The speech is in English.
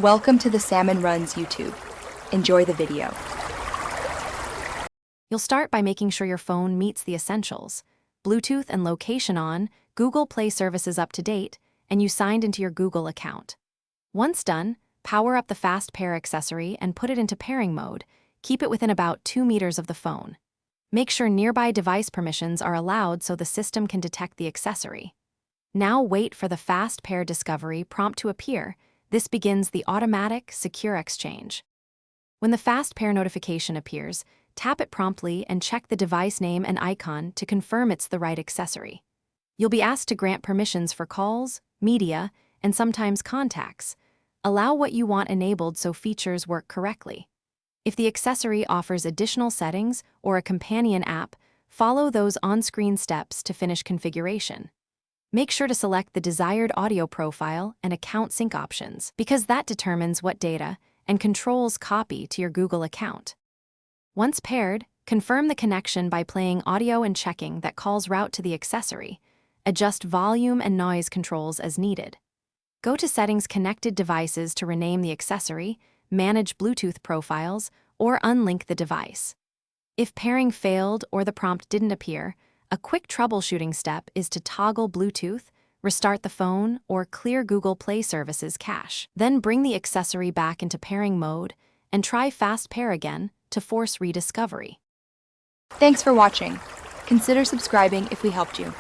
Welcome to the Salmon Runs YouTube. Enjoy the video. You'll start by making sure your phone meets the essentials: Bluetooth and location on, Google Play services up to date, and you signed into your Google account. Once done, power up the Fast Pair accessory and put it into pairing mode. Keep it within about 2 meters of the phone. Make sure nearby device permissions are allowed so the system can detect the accessory. Now wait for the Fast Pair Discovery prompt to appear. This begins the automatic, secure exchange. When the Fast Pair notification appears, tap it promptly and check the device name and icon to confirm it's the right accessory. You'll be asked to grant permissions for calls, media, and sometimes contacts. Allow what you want enabled so features work correctly. If the accessory offers additional settings or a companion app, follow those on-screen steps to finish configuration. Make sure to select the desired audio profile and account sync options, because that determines what data and controls copy to your Google account. Once paired, confirm the connection by playing audio and checking that calls route to the accessory. Adjust volume and noise controls as needed. Go to Settings Connected Devices to rename the accessory, manage Bluetooth profiles, or unlink the device. If pairing failed or the prompt didn't appear, a quick troubleshooting step is to toggle Bluetooth, restart the phone, or clear Google Play Services cache. Then bring the accessory back into pairing mode and try Fast Pair again to force rediscovery. Thanks for watching. Consider subscribing if we helped you.